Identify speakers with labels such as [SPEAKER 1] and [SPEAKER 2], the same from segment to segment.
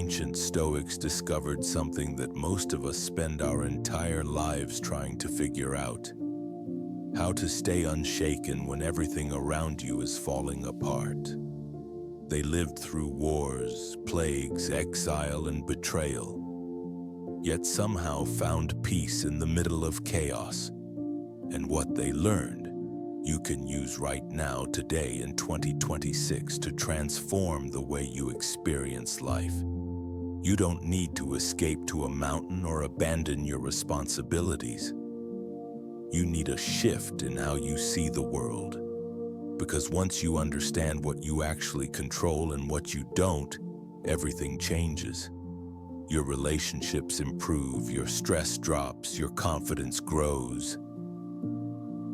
[SPEAKER 1] ancient Stoics discovered something that most of us spend our entire lives trying to figure out: how to stay unshaken when everything around you is falling apart. They lived through wars, plagues, exile, and betrayal, yet somehow found peace in the middle of chaos. And what they learned, you can use right now, today in 2026, to transform the way you experience life. You don't need to escape to a mountain or abandon your responsibilities. You need a shift in how you see the world. Because once you understand what you actually control and what you don't, everything changes. Your relationships improve, your stress drops, your confidence grows.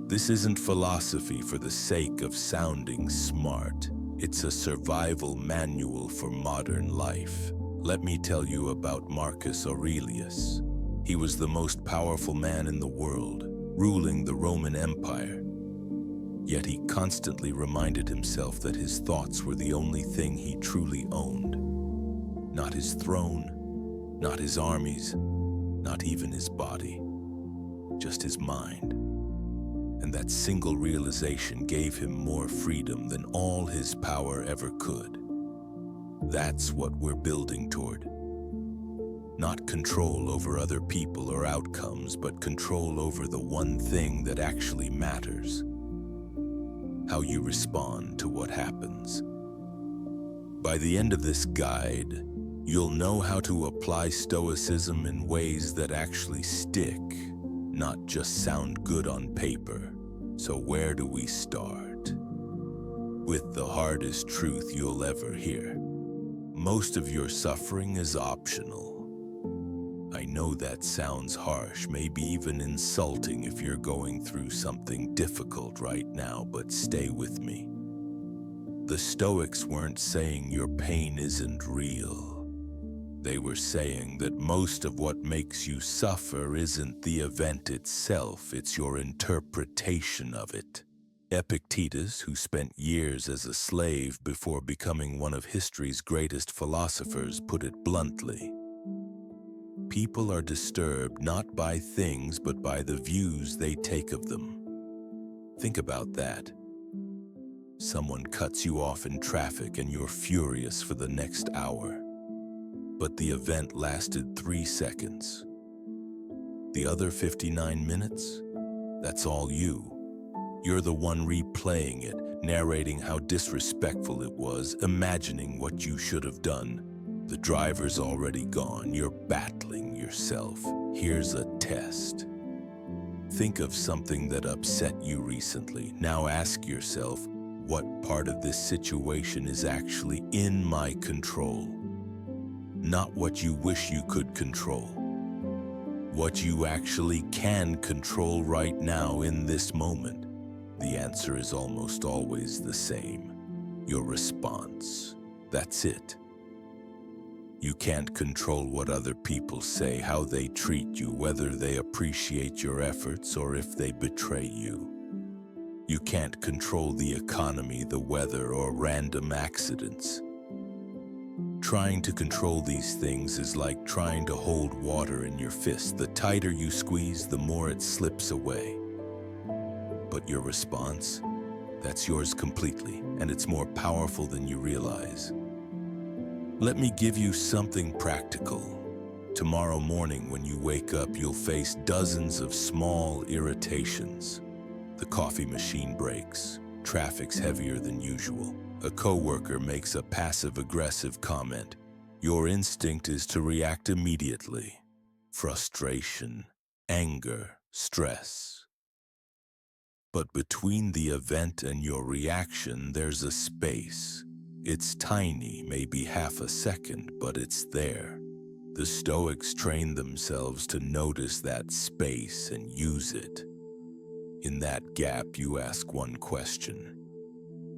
[SPEAKER 1] This isn't philosophy for the sake of sounding smart. It's a survival manual for modern life. Let me tell you about Marcus Aurelius. He was the most powerful man in the world, ruling the Roman Empire. Yet he constantly reminded himself that his thoughts were the only thing he truly owned. Not his throne, not his armies, not even his body, just his mind. And that single realization gave him more freedom than all his power ever could. That's what we're building toward. Not control over other people or outcomes, but control over the one thing that actually matters: how you respond to what happens. By the end of this guide, you'll know how to apply Stoicism in ways that actually stick, not just sound good on paper. So where do we start? With the hardest truth you'll ever hear. Most of your suffering is optional. I know that sounds harsh, maybe even insulting if you're going through something difficult right now, but stay with me. The Stoics weren't saying your pain isn't real. They were saying that most of what makes you suffer isn't the event itself, it's your interpretation of it. Epictetus, who spent years as a slave before becoming one of history's greatest philosophers, put it bluntly: people are disturbed not by things but by the views they take of them. Think about that. Someone cuts you off in traffic and you're furious for the next hour. But the event lasted 3 seconds. The other 59 minutes, that's all you. You're the one replaying it, narrating how disrespectful it was, imagining what you should have done. The driver's already gone, you're battling yourself. Here's a test. Think of something that upset you recently. Now ask yourself, what part of this situation is actually in my control? Not what you wish you could control. What you actually can control right now in this moment. The answer is almost always the same. Your response. That's it. You can't control what other people say, how they treat you, whether they appreciate your efforts or if they betray you. You can't control the economy, the weather, or random accidents. Trying to control these things is like trying to hold water in your fist. The tighter you squeeze, the more it slips away. But your response, that's yours completely, and it's more powerful than you realize. Let me give you something practical. Tomorrow morning when you wake up, you'll face dozens of small irritations. The coffee machine breaks, traffic's heavier than usual. A coworker makes a passive-aggressive comment. Your instinct is to react immediately. Frustration, anger, stress. But between the event and your reaction, there's a space. It's tiny, maybe half a second, but it's there. The Stoics trained themselves to notice that space and use it. In that gap, you ask one question.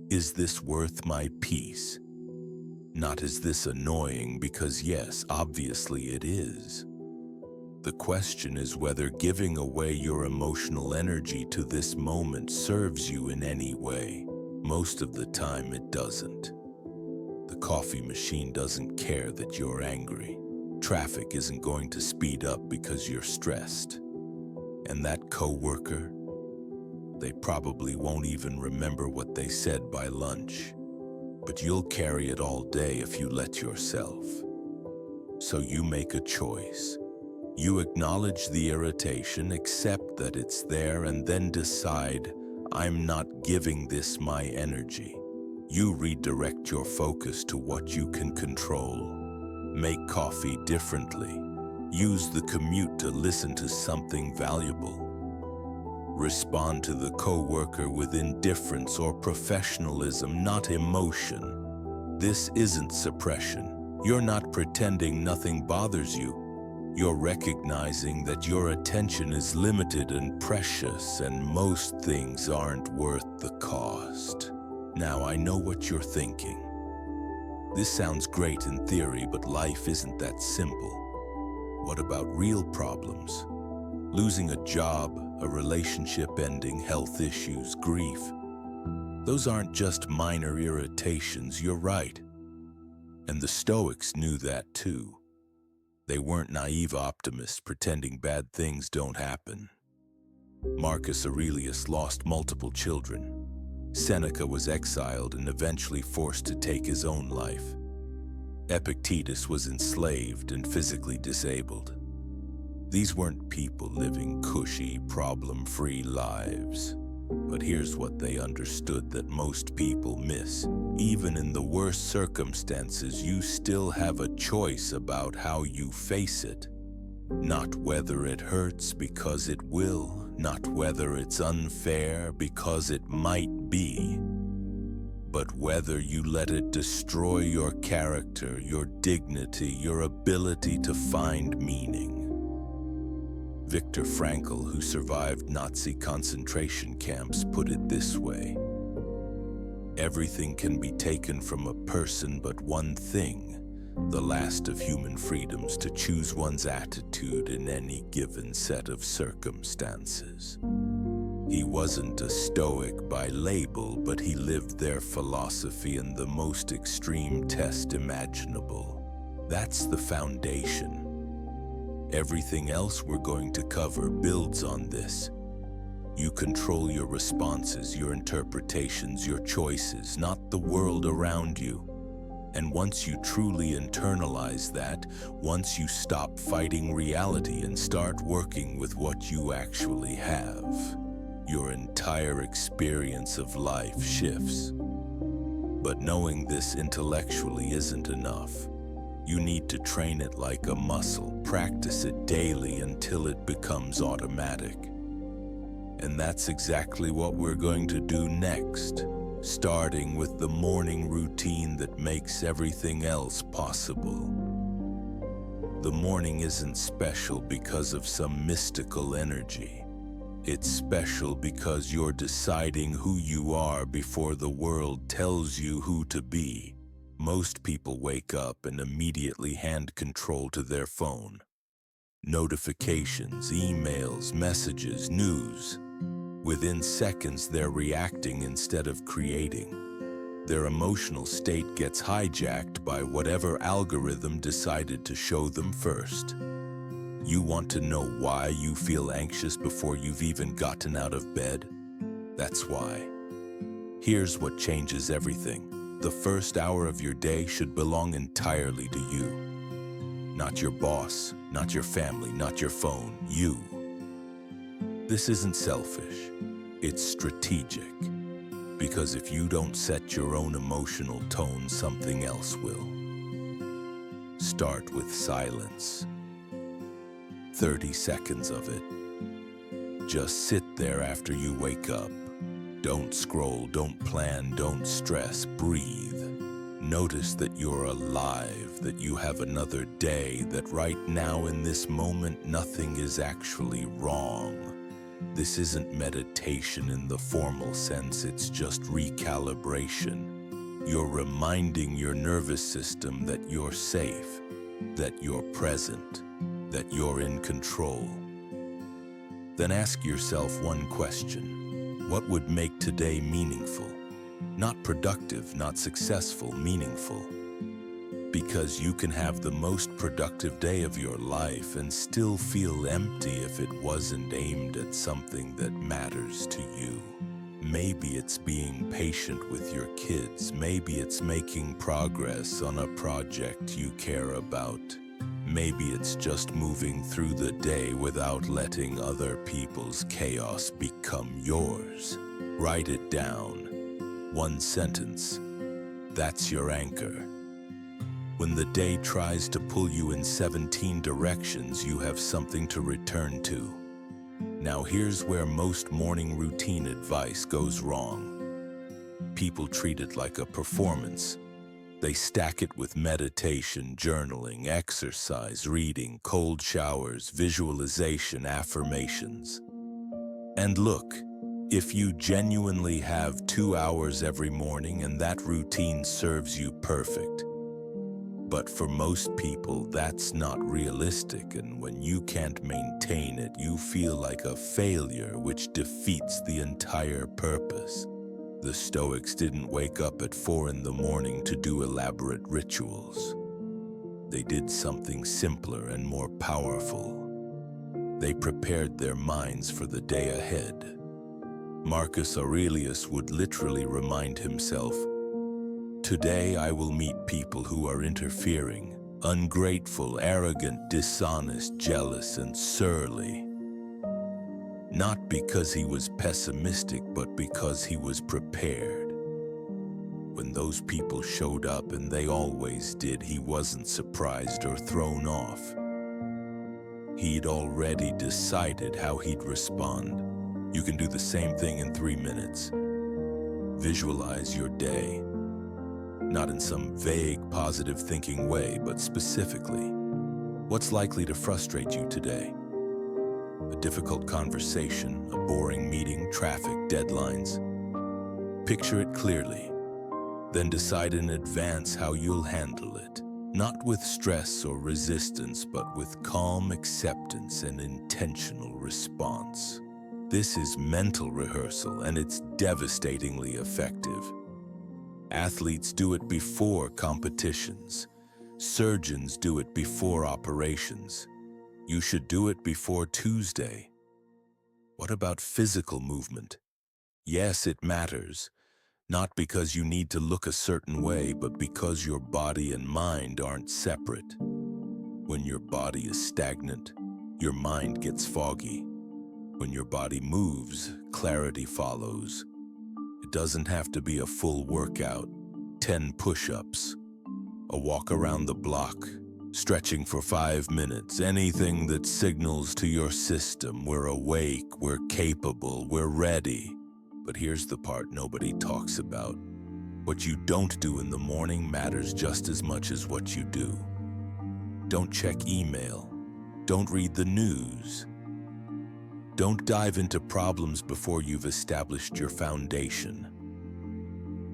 [SPEAKER 1] Is this worth my peace? Not is this annoying, because yes, obviously it is. The question is whether giving away your emotional energy to this moment serves you in any way. Most of the time it doesn't. The coffee machine doesn't care that you're angry. Traffic isn't going to speed up because you're stressed. And that coworker, they probably won't even remember what they said by lunch. But you'll carry it all day if you let yourself. So you make a choice. You acknowledge the irritation, accept that it's there, and then decide, I'm not giving this my energy. You redirect your focus to what you can control. Make coffee differently. Use the commute to listen to something valuable. Respond to the coworker with indifference or professionalism, not emotion. This isn't suppression. You're not pretending nothing bothers you. You're recognizing that your attention is limited and precious, and most things aren't worth the cost. Now I know what you're thinking. This sounds great in theory, but life isn't that simple. What about real problems? Losing a job, a relationship ending, health issues, grief. Those aren't just minor irritations, you're right. And the Stoics knew that too. They weren't naive optimists pretending bad things don't happen. Marcus Aurelius lost multiple children. Seneca was exiled and eventually forced to take his own life. Epictetus was enslaved and physically disabled. These weren't people living cushy, problem-free lives. But here's what they understood that most people miss. Even in the worst circumstances, you still have a choice about how you face it. Not whether it hurts, because it will. Not whether it's unfair, because it might be. But whether you let it destroy your character, your dignity, your ability to find meaning. Viktor Frankl, who survived Nazi concentration camps, put it this way: everything can be taken from a person but one thing, the last of human freedoms, to choose one's attitude in any given set of circumstances. He wasn't a Stoic by label, but he lived their philosophy in the most extreme test imaginable. That's the foundation. Everything else we're going to cover builds on this. You control your responses, your interpretations, your choices, not the world around you. And once you truly internalize that, once you stop fighting reality and start working with what you actually have, your entire experience of life shifts. But knowing this intellectually isn't enough. You need to train it like a muscle, practice it daily until it becomes automatic. And that's exactly what we're going to do next, starting with the morning routine that makes everything else possible. The morning isn't special because of some mystical energy. It's special because you're deciding who you are before the world tells you who to be. Most people wake up and immediately hand control to their phone. Notifications, emails, messages, news. Within seconds, they're reacting instead of creating. Their emotional state gets hijacked by whatever algorithm decided to show them first. You want to know why you feel anxious before you've even gotten out of bed? That's why. Here's what changes everything. The first hour of your day should belong entirely to you. Not your boss, not your family, not your phone, you. This isn't selfish, it's strategic. Because if you don't set your own emotional tone, something else will. Start with silence. 30 seconds of it. Just sit there after you wake up. Don't scroll, don't plan, don't stress, breathe. Notice that you're alive, that you have another day, that right now in this moment nothing is actually wrong. This isn't meditation in the formal sense, it's just recalibration. You're reminding your nervous system that you're safe, that you're present, that you're in control. Then ask yourself one question. What would make today meaningful? Not productive, not successful, meaningful. Because you can have the most productive day of your life and still feel empty if it wasn't aimed at something that matters to you. Maybe it's being patient with your kids. Maybe it's making progress on a project you care about. Maybe it's just moving through the day without letting other people's chaos become yours. Write it down. One sentence. That's your anchor. When the day tries to pull you in 17 directions, you have something to return to. Now here's where most morning routine advice goes wrong. People treat it like a performance. They stack it with meditation, journaling, exercise, reading, cold showers, visualization, affirmations. And look, if you genuinely have 2 hours every morning and that routine serves you perfect. But for most people, that's not realistic, and when you can't maintain it, you feel like a failure, which defeats the entire purpose. The Stoics didn't wake up at 4 in the morning to do elaborate rituals. They did something simpler and more powerful. They prepared their minds for the day ahead. Marcus Aurelius would literally remind himself, "Today I will meet people who are interfering, ungrateful, arrogant, dishonest, jealous, and surly." Not because he was pessimistic, but because he was prepared. When those people showed up, and they always did, he wasn't surprised or thrown off. He'd already decided how he'd respond. You can do the same thing in 3 minutes. Visualize your day. Not in some vague, positive thinking way, but specifically. What's likely to frustrate you today? A difficult conversation, a boring meeting, traffic, deadlines. Picture it clearly. Then decide in advance how you'll handle it. Not with stress or resistance, but with calm acceptance and intentional response. This is mental rehearsal, and it's devastatingly effective. Athletes do it before competitions. Surgeons do it before operations. You should do it before Tuesday. What about physical movement? Yes, it matters. Not because you need to look a certain way, but because your body and mind aren't separate. When your body is stagnant, your mind gets foggy. When your body moves, clarity follows. It doesn't have to be a full workout, 10 push-ups, a walk around the block, stretching for 5 minutes, anything that signals to your system we're awake, we're capable, we're ready. But here's the part nobody talks about. What you don't do in the morning matters just as much as what you do. Don't check email. Don't read the news. Don't dive into problems before you've established your foundation.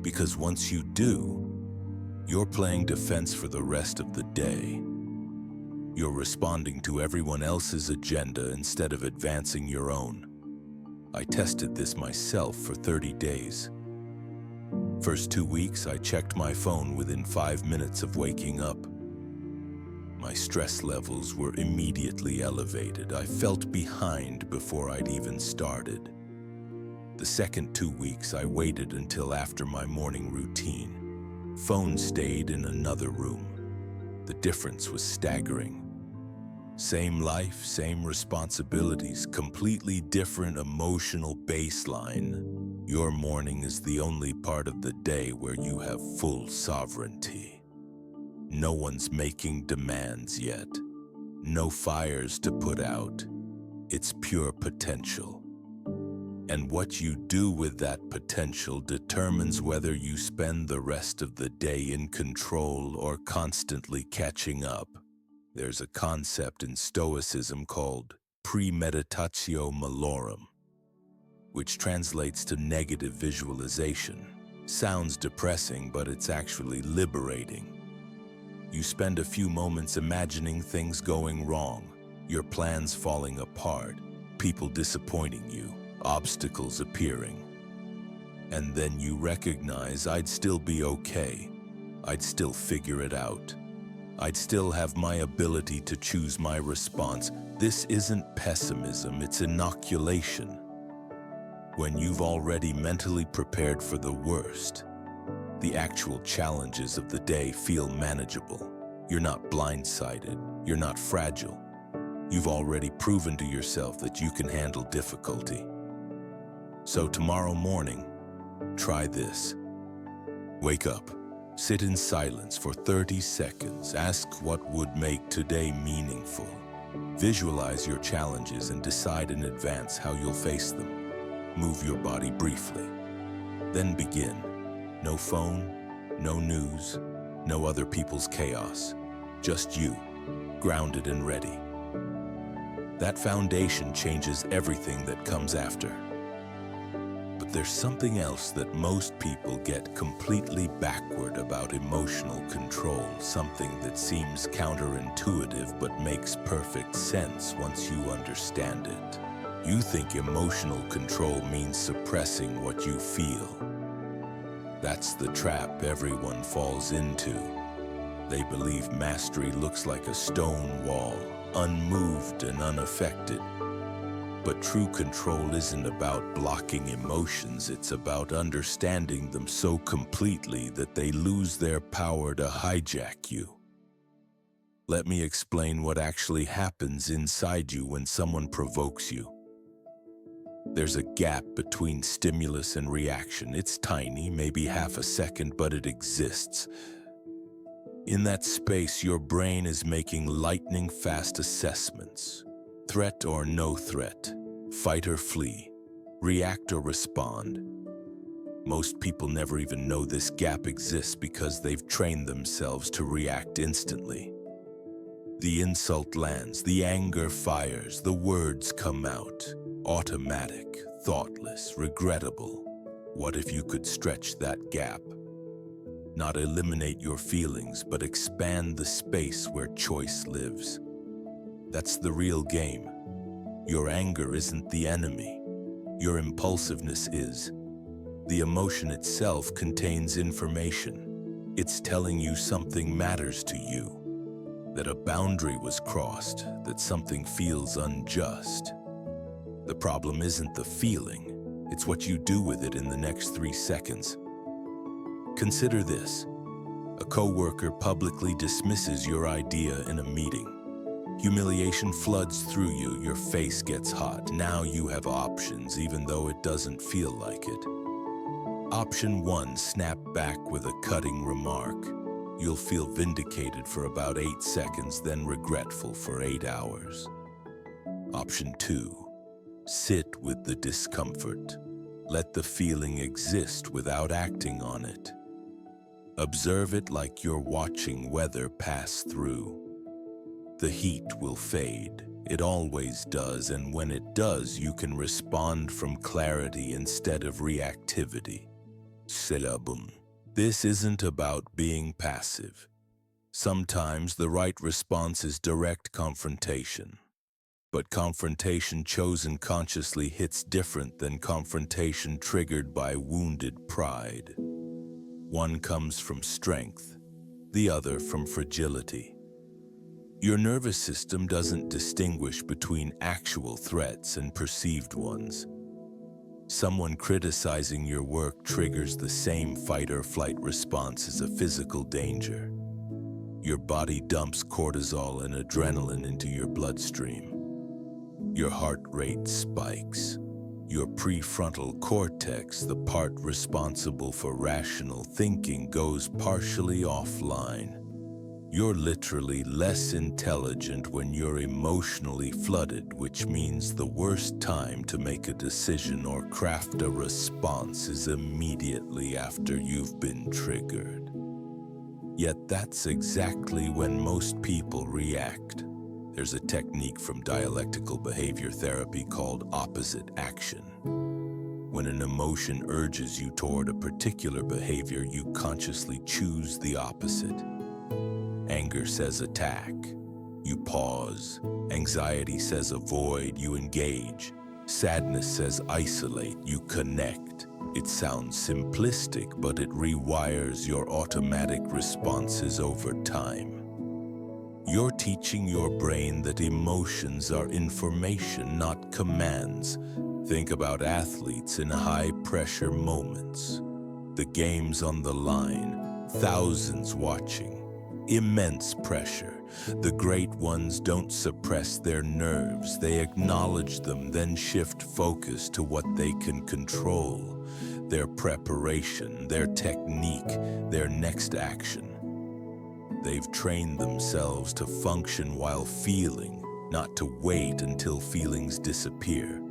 [SPEAKER 1] Because once you do, you're playing defense for the rest of the day. You're responding to everyone else's agenda instead of advancing your own. I tested this myself for 30 days. First 2 weeks, I checked my phone within 5 minutes of waking up. My stress levels were immediately elevated. I felt behind before I'd even started. The second 2 weeks, I waited until after my morning routine. Phone stayed in another room. The difference was staggering. Same life, same responsibilities, completely different emotional baseline. Your morning is the only part of the day where you have full sovereignty. No one's making demands yet. No fires to put out. It's pure potential. And what you do with that potential determines whether you spend the rest of the day in control or constantly catching up. There's a concept in Stoicism called premeditatio malorum, which translates to negative visualization. Sounds depressing, but it's actually liberating. You spend a few moments imagining things going wrong, your plans falling apart, people disappointing you, obstacles appearing. And then you recognize I'd still be okay. I'd still figure it out. I'd still have my ability to choose my response. This isn't pessimism, it's inoculation. When you've already mentally prepared for the worst, the actual challenges of the day feel manageable. You're not blindsided, you're not fragile. You've already proven to yourself that you can handle difficulty. So tomorrow morning, try this. Wake up, sit in silence for 30 seconds, ask what would make today meaningful. Visualize your challenges and decide in advance how you'll face them. Move your body briefly. Then begin. No phone, no news, no other people's chaos. Just you, grounded and ready. That foundation changes everything that comes after. But there's something else that most people get completely backward about: emotional control, something that seems counterintuitive but makes perfect sense once you understand it. You think emotional control means suppressing what you feel. That's the trap everyone falls into. They believe mastery looks like a stone wall, unmoved and unaffected. But true control isn't about blocking emotions, it's about understanding them so completely that they lose their power to hijack you. Let me explain what actually happens inside you when someone provokes you. There's a gap between stimulus and reaction. It's tiny, maybe half a second, but it exists. In that space, your brain is making lightning-fast assessments. Threat or no threat, fight or flee, react or respond. Most people never even know this gap exists because they've trained themselves to react instantly. The insult lands, the anger fires, the words come out. Automatic, thoughtless, regrettable. What if you could stretch that gap? Not eliminate your feelings, but expand the space where choice lives. That's the real game. Your anger isn't the enemy. Your impulsiveness is. The emotion itself contains information. It's telling you something matters to you, that a boundary was crossed, that something feels unjust. The problem isn't the feeling, it's what you do with it in the next 3 seconds. Consider this. A coworker publicly dismisses your idea in a meeting. Humiliation floods through you, your face gets hot. Now you have options, even though it doesn't feel like it. Option 1, snap back with a cutting remark. You'll feel vindicated for about 8 seconds, then regretful for 8 hours. Option 2, sit with the discomfort. Let the feeling exist without acting on it. Observe it like you're watching weather pass through. The heat will fade. It always does, and when it does, you can respond from clarity instead of reactivity. Syllabum. This isn't about being passive. Sometimes the right response is direct confrontation. But confrontation chosen consciously hits different than confrontation triggered by wounded pride. One comes from strength, the other from fragility. Your nervous system doesn't distinguish between actual threats and perceived ones. Someone criticizing your work triggers the same fight or flight response as a physical danger. Your body dumps cortisol and adrenaline into your bloodstream. Your heart rate spikes. Your prefrontal cortex, the part responsible for rational thinking, goes partially offline. You're literally less intelligent when you're emotionally flooded, which means the worst time to make a decision or craft a response is immediately after you've been triggered. Yet that's exactly when most people react. There's a technique from dialectical behavior therapy called opposite action. When an emotion urges you toward a particular behavior, you consciously choose the opposite. Anger says attack. You pause. Anxiety says avoid. You engage. Sadness says isolate. You connect. It sounds simplistic, but it rewires your automatic responses over time. You're teaching your brain that emotions are information, not commands. Think about athletes in high-pressure moments. The game's on the line, thousands watching, immense pressure. The great ones don't suppress their nerves, they acknowledge them, then shift focus to what they can control. Their preparation, their technique, their next action. They've trained themselves to function while feeling, not to wait until feelings disappear.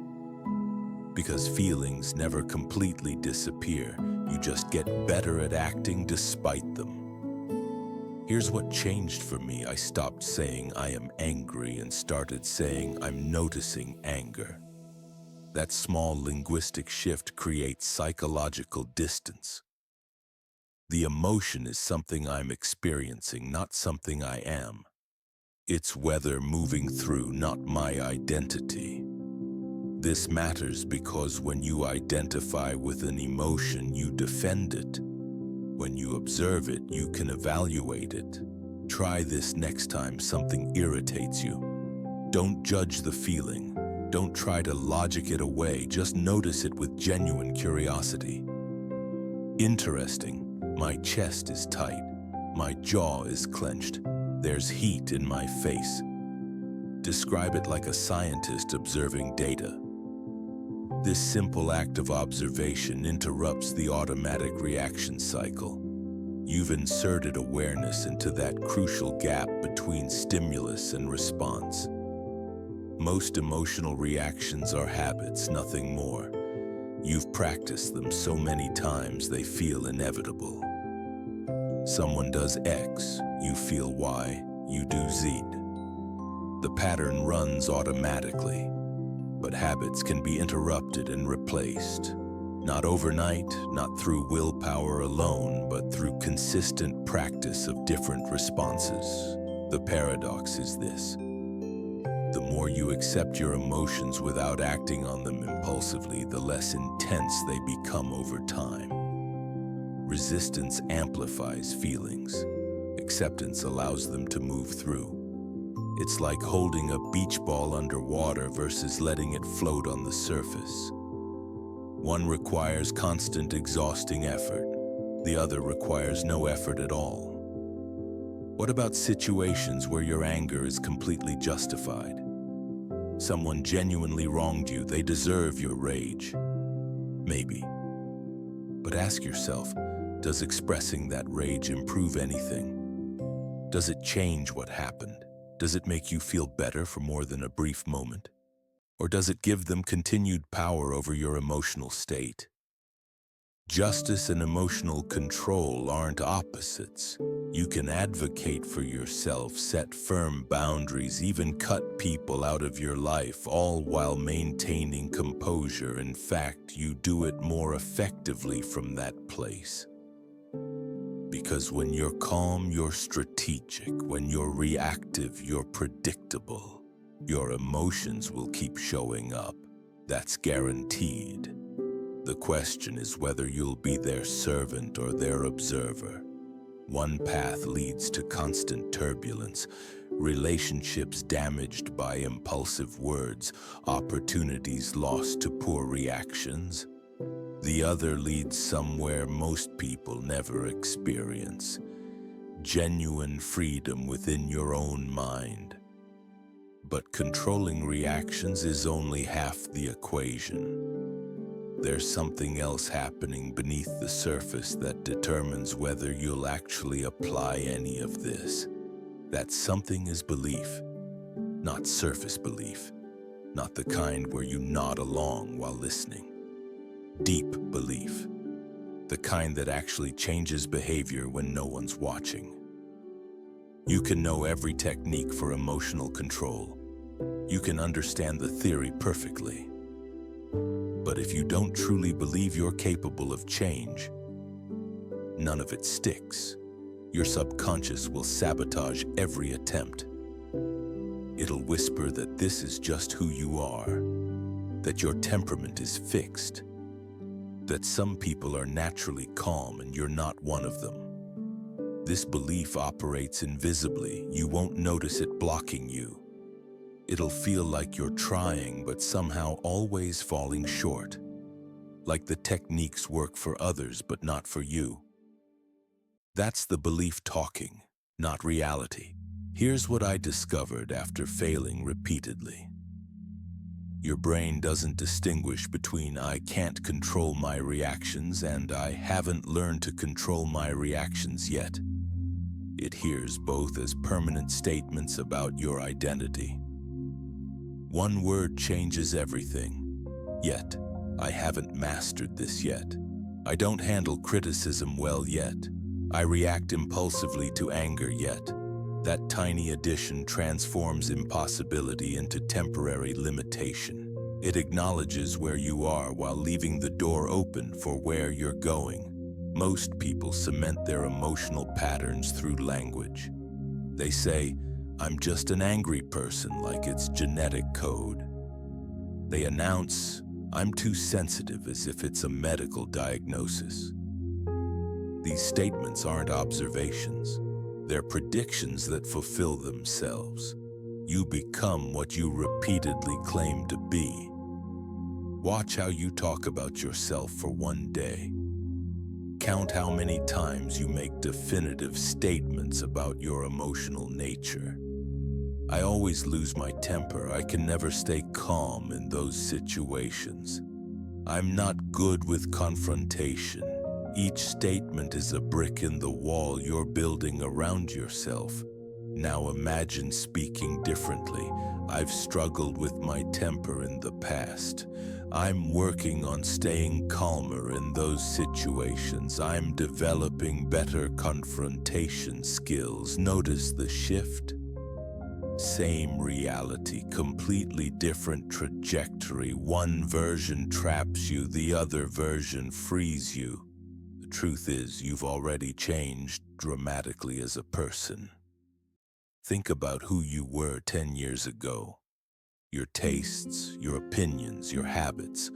[SPEAKER 1] Because feelings never completely disappear, you just get better at acting despite them. Here's what changed for me. I stopped saying I am angry and started saying I'm noticing anger. That small linguistic shift creates psychological distance. The emotion is something I'm experiencing, not something I am. It's weather moving through, not my identity. This matters because when you identify with an emotion, you defend it. When you observe it, you can evaluate it. Try this next time something irritates you. Don't judge the feeling. Don't try to logic it away. Just notice it with genuine curiosity. Interesting. My chest is tight. My jaw is clenched. There's heat in my face. Describe it like a scientist observing data. This simple act of observation interrupts the automatic reaction cycle. You've inserted awareness into that crucial gap between stimulus and response. Most emotional reactions are habits, nothing more. You've practiced them so many times they feel inevitable. Someone does X, you feel Y, you do Z. The pattern runs automatically. But habits can be interrupted and replaced. Not overnight, not through willpower alone, but through consistent practice of different responses. The paradox is this. The more you accept your emotions without acting on them impulsively, the less intense they become over time. Resistance amplifies feelings. Acceptance allows them to move through. It's like holding a beach ball underwater versus letting it float on the surface. One requires constant, exhausting effort. The other requires no effort at all. What about situations where your anger is completely justified? Someone genuinely wronged you. They deserve your rage. Maybe. But ask yourself, does expressing that rage improve anything? Does it change what happened? Does it make you feel better for more than a brief moment? Or does it give them continued power over your emotional state? Justice and emotional control aren't opposites. You can advocate for yourself, set firm boundaries, even cut people out of your life, all while maintaining composure. In fact, you do it more effectively from that place. Because when you're calm, you're strategic. When you're reactive, you're predictable. Your emotions will keep showing up. That's guaranteed. The question is whether you'll be their servant or their observer. One path leads to constant turbulence, relationships damaged by impulsive words, opportunities lost to poor reactions. The other leads somewhere most people never experience. Genuine freedom within your own mind. But controlling reactions is only half the equation. There's something else happening beneath the surface that determines whether you'll actually apply any of this. That something is belief, not surface belief, not the kind where you nod along while listening. Deep belief, the kind that actually changes behavior when no one's watching. You can know every technique for emotional control. You can understand the theory perfectly. But if you don't truly believe you're capable of change, none of it sticks. Your subconscious will sabotage every attempt. It'll whisper that this is just who you are, that your temperament is fixed, that some people are naturally calm and you're not one of them. This belief operates invisibly. You won't notice it blocking you. It'll feel like you're trying, but somehow always falling short. Like the techniques work for others, but not for you. That's the belief talking, not reality. Here's what I discovered after failing repeatedly. Your brain doesn't distinguish between "I can't control my reactions" and "I haven't learned to control my reactions yet." It hears both as permanent statements about your identity. One word changes everything. "Yet, I haven't mastered this yet. I don't handle criticism well yet. I react impulsively to anger yet." That tiny addition transforms impossibility into temporary limitation. It acknowledges where you are while leaving the door open for where you're going. Most people cement their emotional patterns through language. They say, "I'm just an angry person," like it's genetic code. They announce, "I'm too sensitive," as if it's a medical diagnosis. These statements aren't observations. They're predictions that fulfill themselves. You become what you repeatedly claim to be. Watch how you talk about yourself for one day. Count how many times you make definitive statements about your emotional nature. "I always lose my temper. I can never stay calm in those situations. I'm not good with confrontation." Each statement is a brick in the wall you're building around yourself. Now imagine speaking differently. "I've struggled with my temper in the past. I'm working on staying calmer in those situations. I'm developing better confrontation skills." Notice the shift? Same reality, completely different trajectory. One version traps you, the other version frees you. The truth is, you've already changed dramatically as a person. Think about who you were 10 years ago. Your tastes, your opinions, your habits,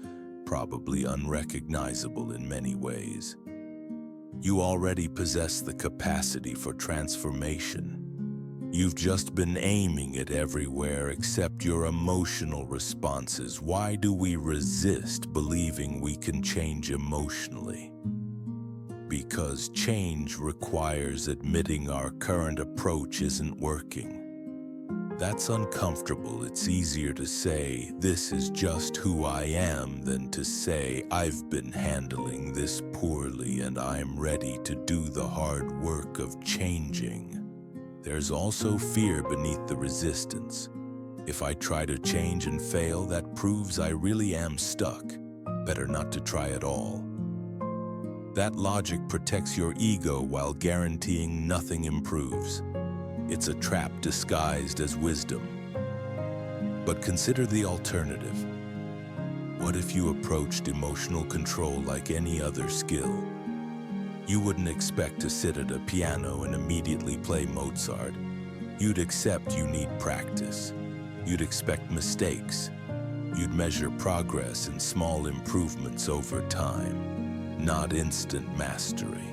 [SPEAKER 1] probably unrecognizable in many ways. You already possess the capacity for transformation. You've just been aiming it everywhere except your emotional responses. Why do we resist believing we can change emotionally? Because change requires admitting our current approach isn't working. That's uncomfortable. It's easier to say, "This is just who I am," than to say, "I've been handling this poorly and I'm ready to do the hard work of changing." There's also fear beneath the resistance. If I try to change and fail, that proves I really am stuck. Better not to try at all. That logic protects your ego while guaranteeing nothing improves. It's a trap disguised as wisdom. But consider the alternative. What if you approached emotional control like any other skill? You wouldn't expect to sit at a piano and immediately play Mozart. You'd accept you need practice. You'd expect mistakes. You'd measure progress in small improvements over time, not instant mastery.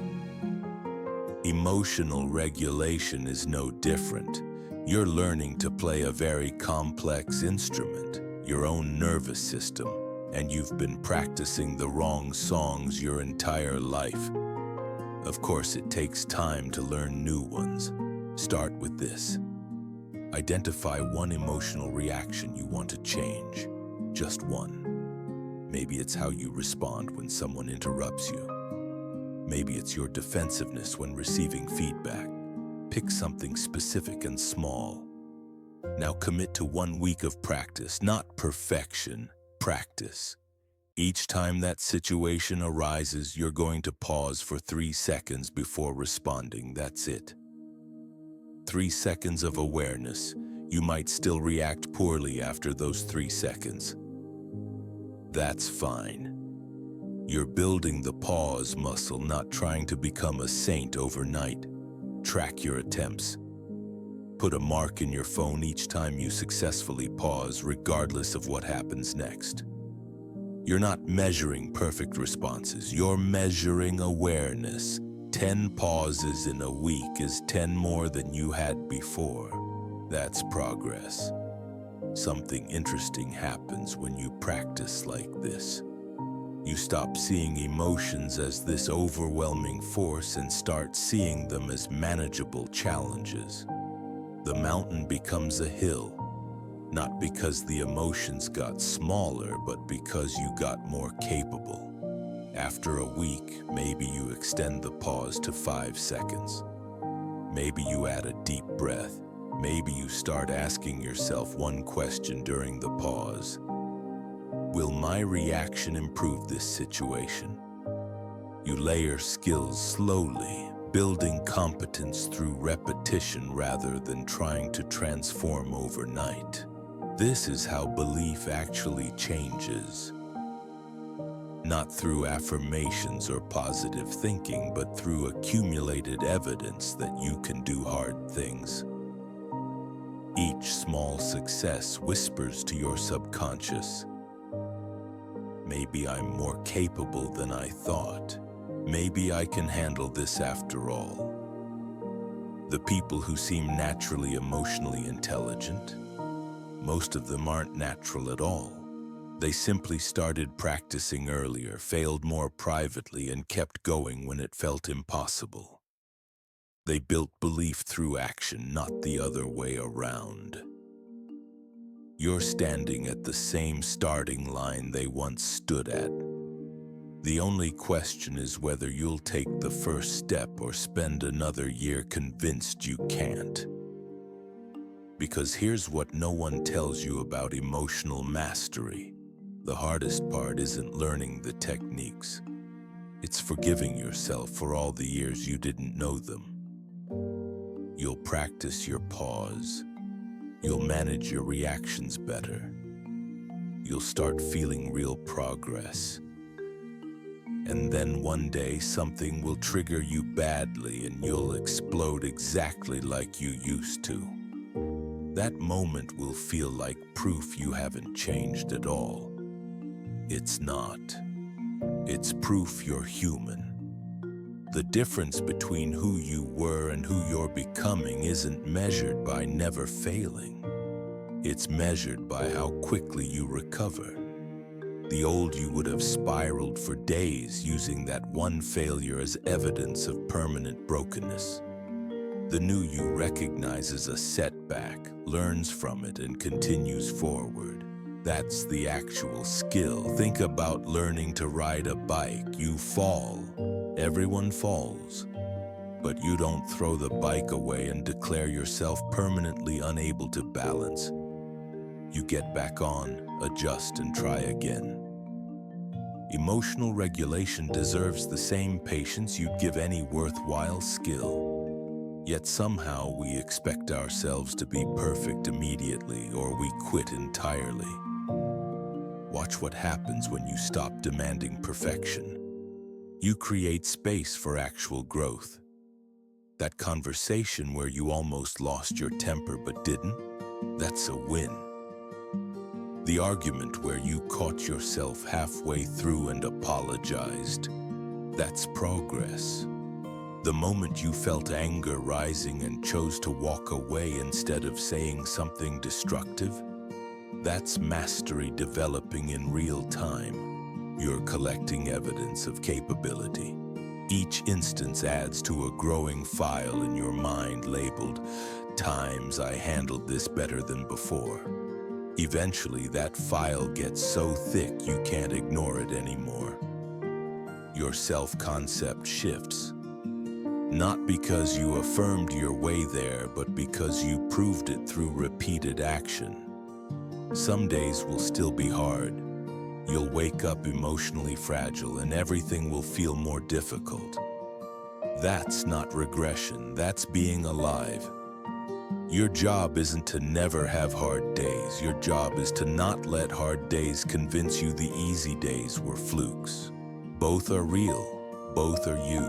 [SPEAKER 1] Emotional regulation is no different. You're learning to play a very complex instrument, your own nervous system, and you've been practicing the wrong songs your entire life. Of course, it takes time to learn new ones. Start with this. Identify one emotional reaction you want to change. Just one. Maybe it's how you respond when someone interrupts you. Maybe it's your defensiveness when receiving feedback. Pick something specific and small. Now commit to 1 week of practice, not perfection, practice. Each time that situation arises, you're going to pause for 3 seconds before responding. That's it. 3 seconds of awareness. You might still react poorly after those 3 seconds. That's fine. You're building the pause muscle, not trying to become a saint overnight. Track your attempts. Put a mark in your phone each time you successfully pause, regardless of what happens next. You're not measuring perfect responses. You're measuring awareness. 10 pauses in a week is 10 more than you had before. That's progress. Something interesting happens when you practice like this. You stop seeing emotions as this overwhelming force and start seeing them as manageable challenges. The mountain becomes a hill, not because the emotions got smaller, but because you got more capable. After a week, maybe you extend the pause to 5 seconds. Maybe you add a deep breath. Maybe you start asking yourself one question during the pause. Will my reaction improve this situation? You layer skills slowly, building competence through repetition rather than trying to transform overnight. This is how belief actually changes. Not through affirmations or positive thinking, but through accumulated evidence that you can do hard things. Each small success whispers to your subconscious, maybe I'm more capable than I thought. Maybe I can handle this after all. The people who seem naturally emotionally intelligent, most of them aren't natural at all. They simply started practicing earlier, failed more privately, and kept going when it felt impossible. They built belief through action, not the other way around. You're standing at the same starting line they once stood at. The only question is whether you'll take the first step or spend another year convinced you can't. Because here's what no one tells you about emotional mastery. The hardest part isn't learning the techniques. It's forgiving yourself for all the years you didn't know them. You'll practice your pause. You'll manage your reactions better. You'll start feeling real progress. And then one day something will trigger you badly and you'll explode exactly like you used to. That moment will feel like proof you haven't changed at all. It's not. It's proof you're human. The difference between who you were and who you're becoming isn't measured by never failing. It's measured by how quickly you recover. The old you would have spiraled for days, using that one failure as evidence of permanent brokenness. The new you recognizes a setback, learns from it, and continues forward. That's the actual skill. Think about learning to ride a bike. You fall. Everyone falls. But you don't throw the bike away and declare yourself permanently unable to balance. You get back on, adjust, and try again. Emotional regulation deserves the same patience you'd give any worthwhile skill. Yet somehow we expect ourselves to be perfect immediately, or we quit entirely. Watch what happens when you stop demanding perfection. You create space for actual growth. That conversation where you almost lost your temper but didn't, that's a win. The argument where you caught yourself halfway through and apologized, that's progress. The moment you felt anger rising and chose to walk away instead of saying something destructive, that's mastery developing in real time. You're collecting evidence of capability. Each instance adds to a growing file in your mind labeled, "Times I handled this better than before." Eventually, that file gets so thick you can't ignore it anymore. Your self-concept shifts. Not because you affirmed your way there, but because you proved it through repeated action. Some days will still be hard. You'll wake up emotionally fragile and everything will feel more difficult. That's not regression, that's being alive. Your job isn't to never have hard days. Your job is to not let hard days convince you the easy days were flukes. Both are real, both are you.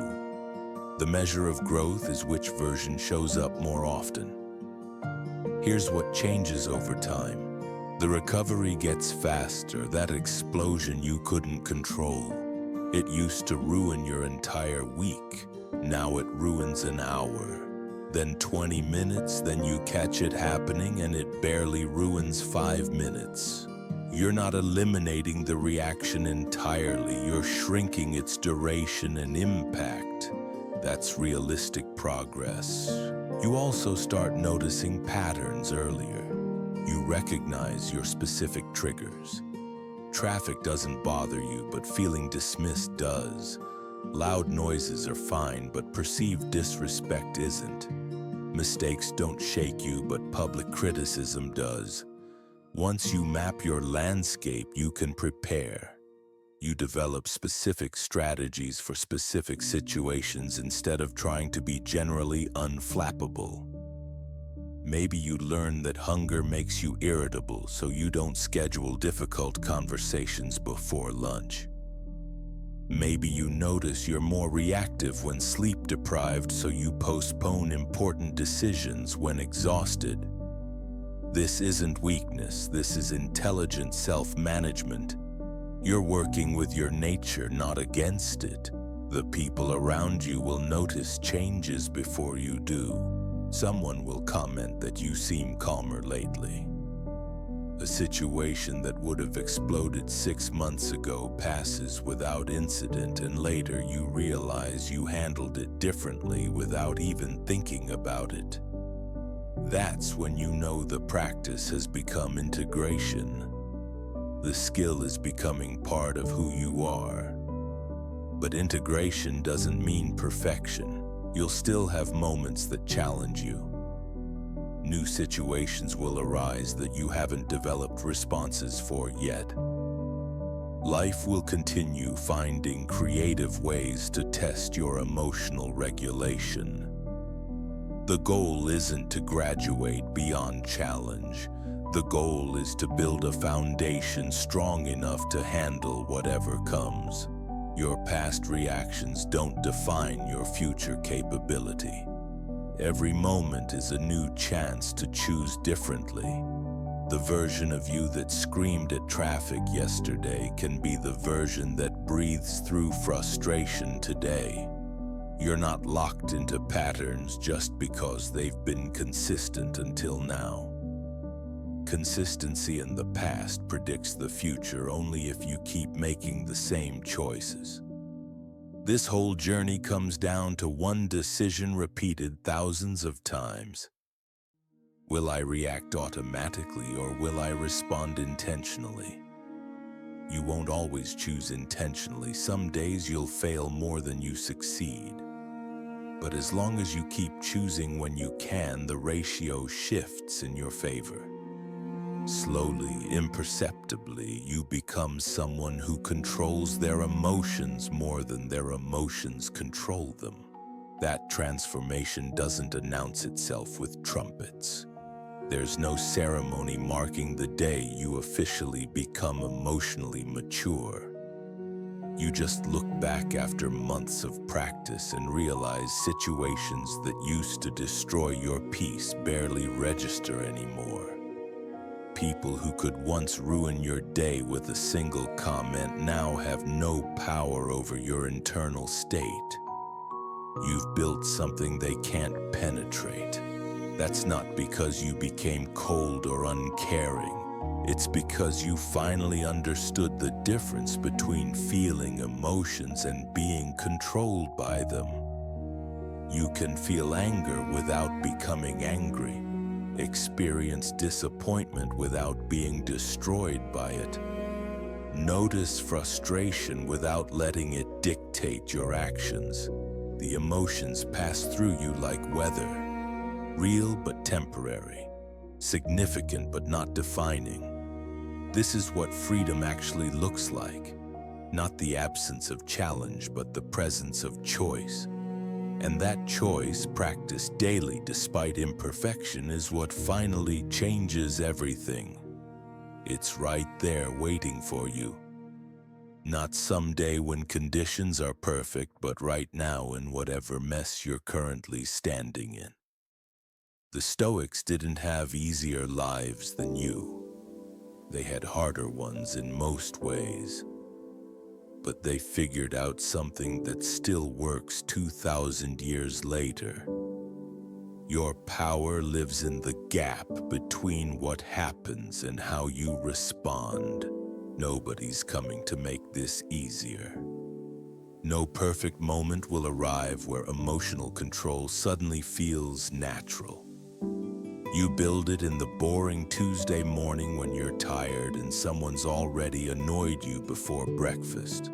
[SPEAKER 1] The measure of growth is which version shows up more often. Here's what changes over time. The recovery gets faster, that explosion you couldn't control. It used to ruin your entire week. Now it ruins an hour, then 20 minutes, then you catch it happening and it barely ruins 5 minutes. You're not eliminating the reaction entirely, you're shrinking its duration and impact. That's realistic progress. You also start noticing patterns earlier. You recognize your specific triggers. Traffic doesn't bother you, but feeling dismissed does. Loud noises are fine, but perceived disrespect isn't. Mistakes don't shake you, but public criticism does. Once you map your landscape, you can prepare. You develop specific strategies for specific situations instead of trying to be generally unflappable. Maybe you learn that hunger makes you irritable, so you don't schedule difficult conversations before lunch. Maybe you notice you're more reactive when sleep deprived, so you postpone important decisions when exhausted. This isn't weakness, this is intelligent self-management. You're working with your nature, not against it. The people around you will notice changes before you do. Someone will comment that you seem calmer lately. A situation that would have exploded 6 months ago passes without incident, and later you realize you handled it differently without even thinking about it. That's when you know the practice has become integration. The skill is becoming part of who you are. But integration doesn't mean perfection. You'll still have moments that challenge you. New situations will arise that you haven't developed responses for yet. Life will continue finding creative ways to test your emotional regulation. The goal isn't to graduate beyond challenge. The goal is to build a foundation strong enough to handle whatever comes. Your past reactions don't define your future capability. Every moment is a new chance to choose differently. The version of you that screamed at traffic yesterday can be the version that breathes through frustration today. You're not locked into patterns just because they've been consistent until now. Consistency in the past predicts the future only if you keep making the same choices. This whole journey comes down to one decision repeated thousands of times. Will I react automatically or will I respond intentionally? You won't always choose intentionally. Some days you'll fail more than you succeed. But as long as you keep choosing when you can, the ratio shifts in your favor. Slowly, imperceptibly, you become someone who controls their emotions more than their emotions control them. That transformation doesn't announce itself with trumpets. There's no ceremony marking the day you officially become emotionally mature. You just look back after months of practice and realize situations that used to destroy your peace barely register anymore. People who could once ruin your day with a single comment now have no power over your internal state. You've built something they can't penetrate. That's not because you became cold or uncaring. It's because you finally understood the difference between feeling emotions and being controlled by them. You can feel anger without becoming angry. Experience disappointment without being destroyed by it. Notice frustration without letting it dictate your actions. The emotions pass through you like weather, real but temporary, significant but not defining. This is what freedom actually looks like. Not the absence of challenge, but the presence of choice. And that choice, practiced daily despite imperfection, is what finally changes everything. It's right there waiting for you. Not someday when conditions are perfect, but right now in whatever mess you're currently standing in. The Stoics didn't have easier lives than you. They had harder ones in most ways. but they figured out something that still works 2,000 years later. Your power lives in the gap between what happens and how you respond. Nobody's coming to make this easier. No perfect moment will arrive where emotional control suddenly feels natural. You build it in the boring Tuesday morning when you're tired and someone's already annoyed you before breakfast.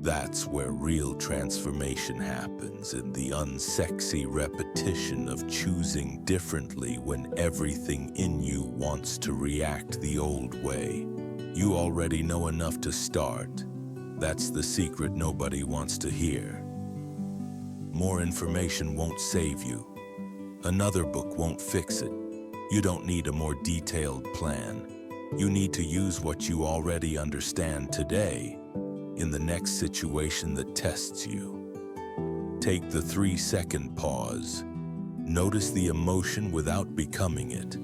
[SPEAKER 1] That's where real transformation happens, in the unsexy repetition of choosing differently when everything in you wants to react the old way. You already know enough to start. That's the secret nobody wants to hear. More information won't save you. Another book won't fix it. You don't need a more detailed plan. You need to use what you already understand today in the next situation that tests you. Take the 3-second pause. Notice the emotion without becoming it.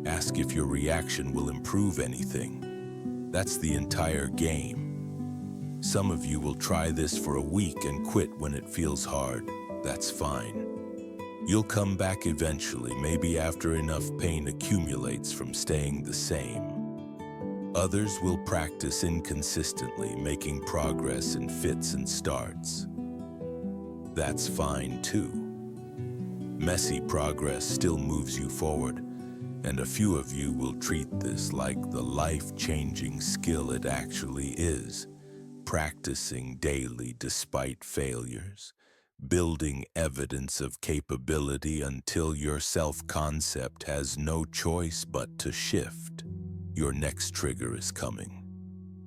[SPEAKER 1] Ask if your reaction will improve anything. That's the entire game. Some of you will try this for a week and quit when it feels hard. That's fine. You'll come back eventually, maybe after enough pain accumulates from staying the same. Others will practice inconsistently, making progress in fits and starts. That's fine too. Messy progress still moves you forward, and a few of you will treat this like the life-changing skill it actually is, practicing daily despite failures, building evidence of capability until your self-concept has no choice but to shift. Your next trigger is coming.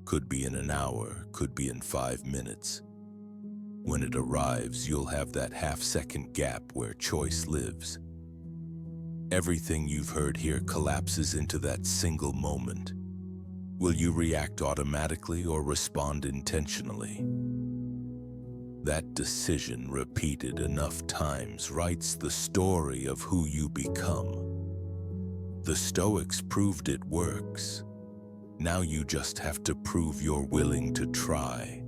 [SPEAKER 1] Could be in an hour, could be in 5 minutes. When it arrives, you'll have that half-second gap where choice lives. Everything you've heard here collapses into that single moment. Will you react automatically or respond intentionally? That decision, repeated enough times, writes the story of who you become. The Stoics proved it works. Now you just have to prove you're willing to try.